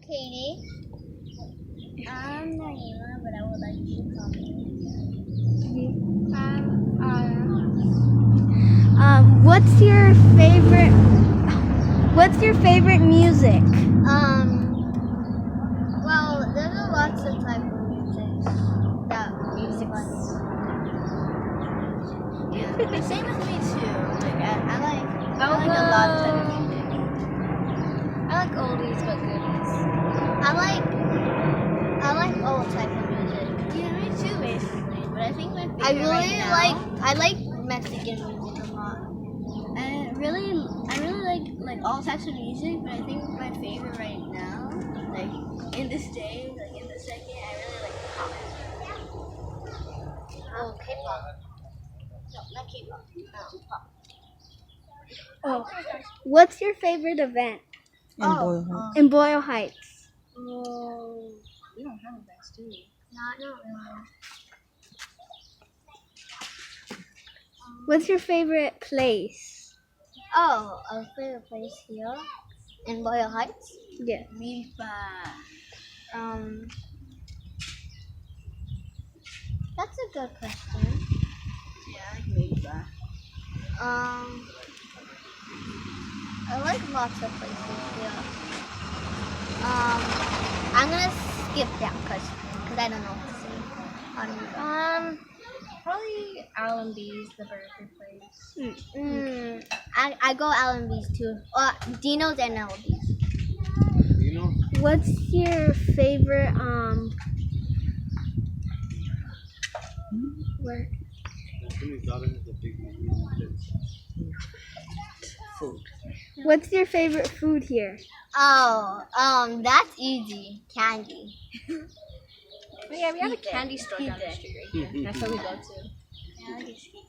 Katy. I'm Naima, but I would like you to call me. I'm Autumn. What's your favorite music? Well, there's lots of type of music that music. Yeah, same with me too. Like I like a lot of type of music. I like oldies but goodies. I like all type of music. Yeah, me too, basically. But I think my favorite I like Mexican music a lot. I really like all types of music, but I think my favorite right now, like in this day, like in the second, I really like pop. Oh, K-pop. No, not K-pop. No, pop. Oh, what's your favorite event Boyle Heights. in Boyle Heights? Oh, we don't have events, do we? Not really. What's your favorite place? Oh, our favorite place here in Boyle Heights. Yeah. That's a good question. Yeah, I like Milpa. I like lots of places here. I'm gonna skip that because I don't know what to say. Probably Allenby's, the burger place. I go Allenby's too. Dino's and Allenby's. What's your favorite where? Food. What's your favorite food here? Oh, that's easy. Candy. Yeah, we have a candy store down the street right here. That's what we go to. Yeah, I like skeet.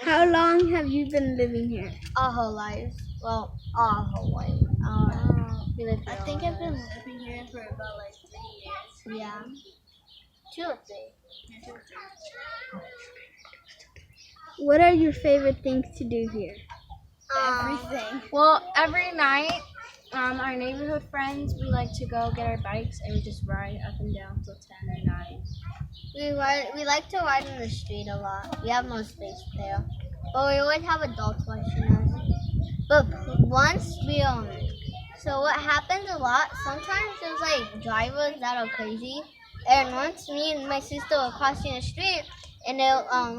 How long have you been living here? Our whole life. Well, our whole life. I think I've been living here for about like 3 years. Yeah. 2 or 3. Yeah, 2 or 3. What are your favorite things to do here? Everything. Well, every night, our neighborhood friends, we like to go get our bikes and we just ride up and down till 10 or 9. We like to ride in the street a lot. We have no space there. But we always have adults watching us. But once so what happens a lot, sometimes there's like drivers that are crazy. And once me and my sister were crossing the street, and we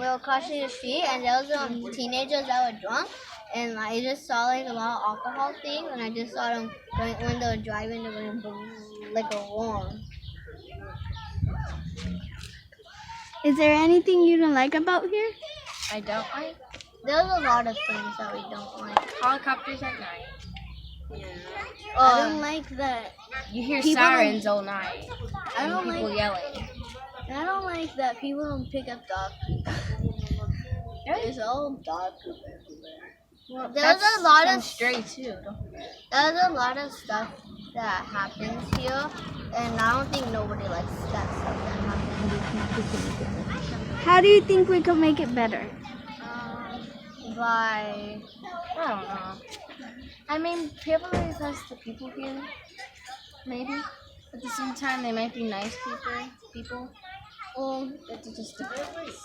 were crossing the street, and there was teenagers that were drunk, and I just saw like a lot of alcohol things, and I just saw them when they were driving, they were like a worm. Is there anything you don't like about here? I don't like There's a lot of things that we don't like. helicopters at night. I don't like that. You hear People sirens all night. I don't People like. yelling. I don't like that people don't pick up dog poop. It's all dog poop everywhere. Well, there's a lot of stray too. Don't forget. There's a lot of stuff that happens here, and I don't think nobody likes that stuff that happens. How do you think we could make it better? By I don't know. I mean, people request the people here, maybe. At the same time, they might be nice people. Well, it just depends.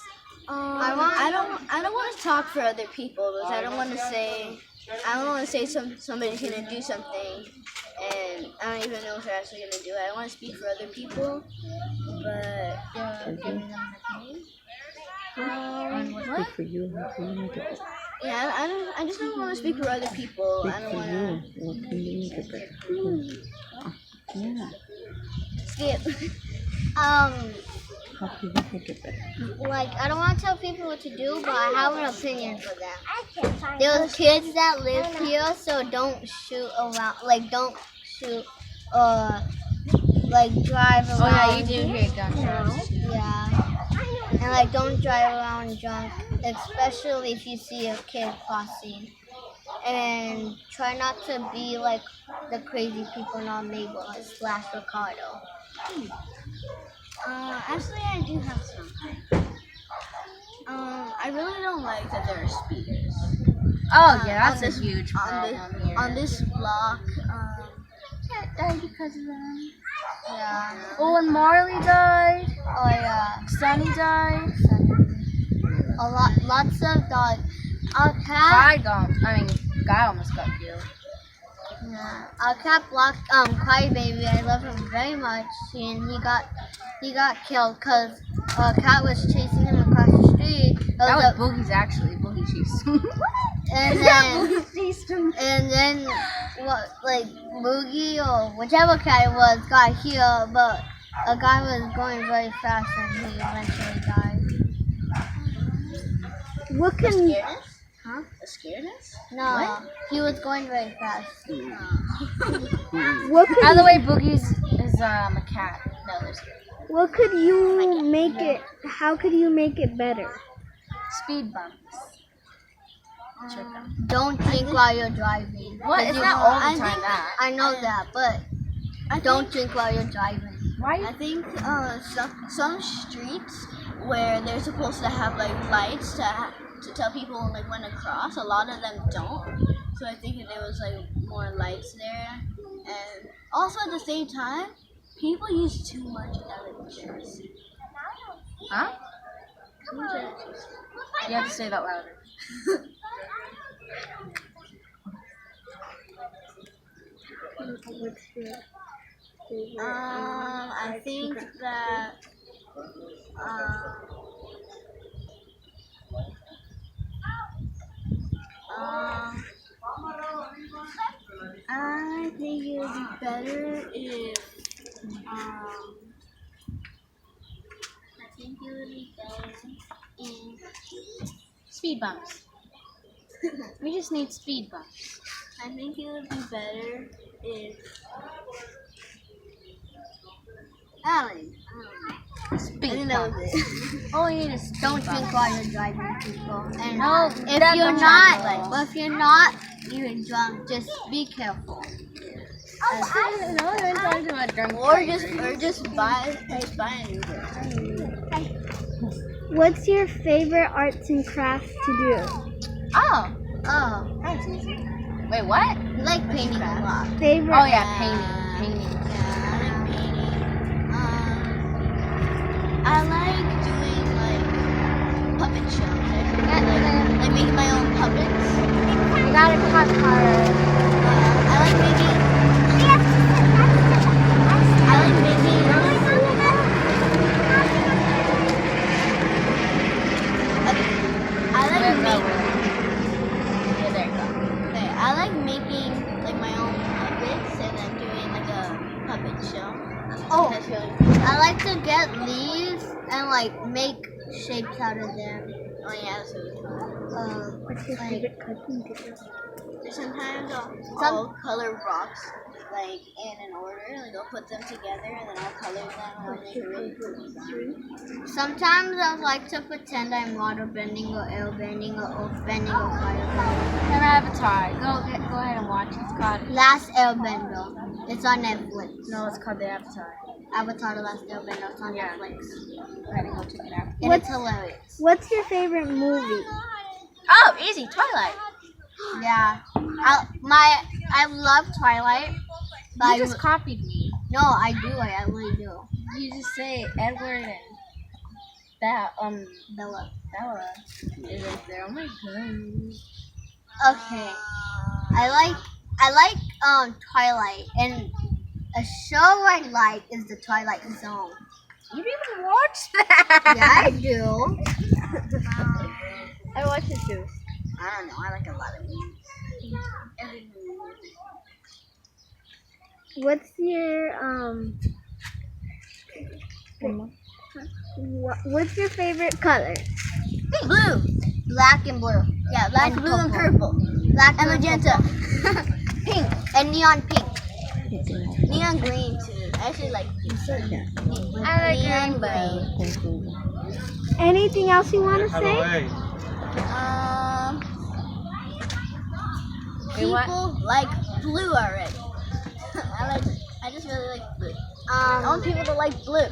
I don't want to talk for other people because I don't want to say somebody's gonna do something, and I don't even know if they're actually gonna do it. I want to speak for other people, but Good for you. How can you make it better? yeah, I just don't want to speak for other people. I don't For want you. What can you make it better? Yeah. to skip. How can you make it better? Like, I don't want to tell people what to do, but I have an opinion for them. There's kids that live here, so don't shoot around. Like, don't shoot like drive around. Oh yeah, you do hear gunshots. Yeah. And like, don't drive around drunk, especially if you see a kid crossing. And try not to be like the crazy people in our neighborhood / Ricardo. Actually, I do have some. I really don't like that there are speeders. Oh yeah, that's this- a huge problem here. on this block. Cat died because of them. Yeah. Oh, and Marley died. Oh yeah. Sunny died. Lots of dogs. Our cat. Guy almost got killed. Yeah. Our cat blocked Cry Baby. I love him very much, and he got killed because a cat was chasing him across the street. That was Boogie's actually. Boogie chased him. And then what, like Boogie or whichever cat it was got healed, but a guy was going very fast and he eventually died. What can Huh? A scaredness? No, he was going very fast. what could By the way, Boogie's is a cat. No, there's what could you make it? How could you make it better? speed bumps. Don't drink while you're driving. What? It's not all the time that. I know that, but don't drink while you're driving. Why? I think some streets where they're supposed to have like lights to tell people like when to cross, a lot of them don't. So I think if there was like more lights there, and also at the same time, people use too much electricity. Huh? You have to say that louder. I think that I think it would be better if Speed bumps. We just need speed bumps. I think it would be better if Speed that was bumps. it. All you need is Don't drink while you're driving, people. And No, if you're not even drunk, just be careful. No, we're talking about drunk. Or just buy an Uber. What's your favorite arts and crafts to do? Oh, Oh, that's easy. Wait, what? I like painting a lot. Favorite. Oh yeah, painting. Yeah, I like painting. I like doing like puppet shows. Like making my own puppets. You gotta cut hard. I like making. Yeah, there you go. Okay, I like making like my own puppets and then doing like a puppet show. Oh. That's really cool. I like to get leaves and like make shapes out of them. Oh yeah, that's really cool. What's your favorite cooking to do? Sometimes I'll color rocks like in an order. Like I'll put them together and then I'll color them and I'll make a really cool design. Sometimes I like to pretend I'm water bending or air bending or earth bending or fire bending. And Avatar. Go ahead and watch. It's called. Last Airbender. It's on Netflix. No, it's called the Avatar. Avatar: The Last Airbender. It's on Yeah. Netflix. Go ahead and go check it out. And it's hilarious. What's your favorite movie? Oh, easy. Twilight. Yeah. I love Twilight. But You just copied me. no, I do. I really do. You just say Edward and that Bella. Bella is right there. Oh my god. Okay. I like Twilight, and a show I like is The Twilight Zone. You didn't even watch that. Yeah, I do. I watch it too. I don't know. I like a lot of movies. Every movie. What's your what's your favorite color? Blue, black and blue. Yeah, black, And blue, and purple. Black And magenta. pink, and neon pink. Neon green too. I actually like I like neon rainbow. Anything else you want to say? People like blue already. I just really like blue. I want people to like blue.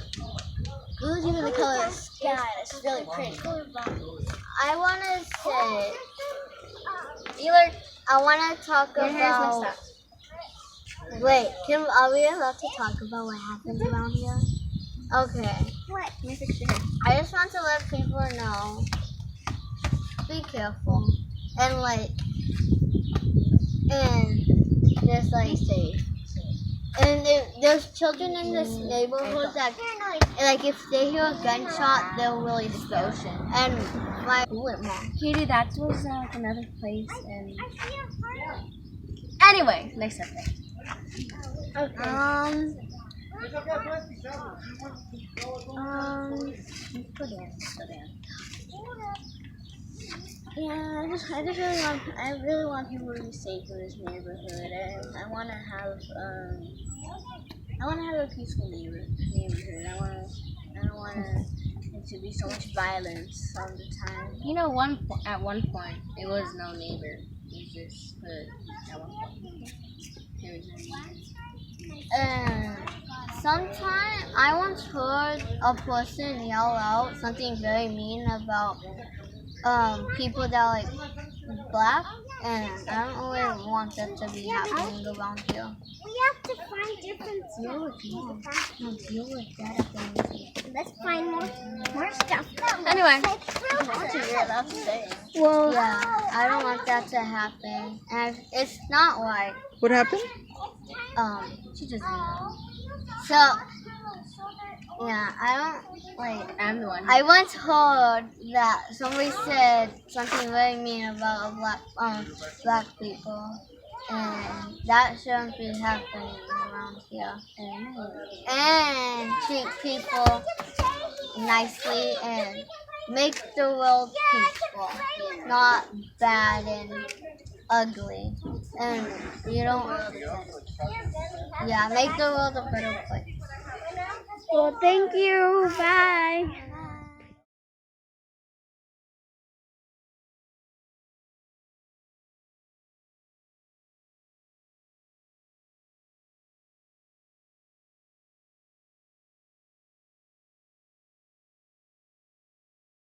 Blue is even the color of the sky. It's really pretty. I want to say Either I want to talk your hair's about. messed up. Wait, are we allowed to talk about what happens around here? Okay. What? Let me fix your hair. I just want to let people know. Be careful. And there's and there's children in this neighborhood that, if they hear a gunshot, they'll really explosion. And Katie, that was another place, and anyway, next subject. Okay. Put in. Yeah, I really want people to be safe in this neighborhood, and I want to have a peaceful neighborhood. I don't want it to be so much violence all the time. You know, at one point, it was no neighbor. It was just hood. At one point, there was no neighbor. Sometimes I once heard a person yell out something very mean about people that are black, and I don't really want that to be happening around here. We have to find different Deal with that. Let's find more stuff. Anyway, You're allowed to say it. Well, Yeah, I don't want that to happen. And it's not like What happened? she just so yeah, I don't I'm the one. I once heard that somebody said something very mean about black people, and that shouldn't be happening around here. And treat people nicely and make the world peaceful, not bad and ugly. And you don't. Yeah, make the world a better place. well, thank you. Bye.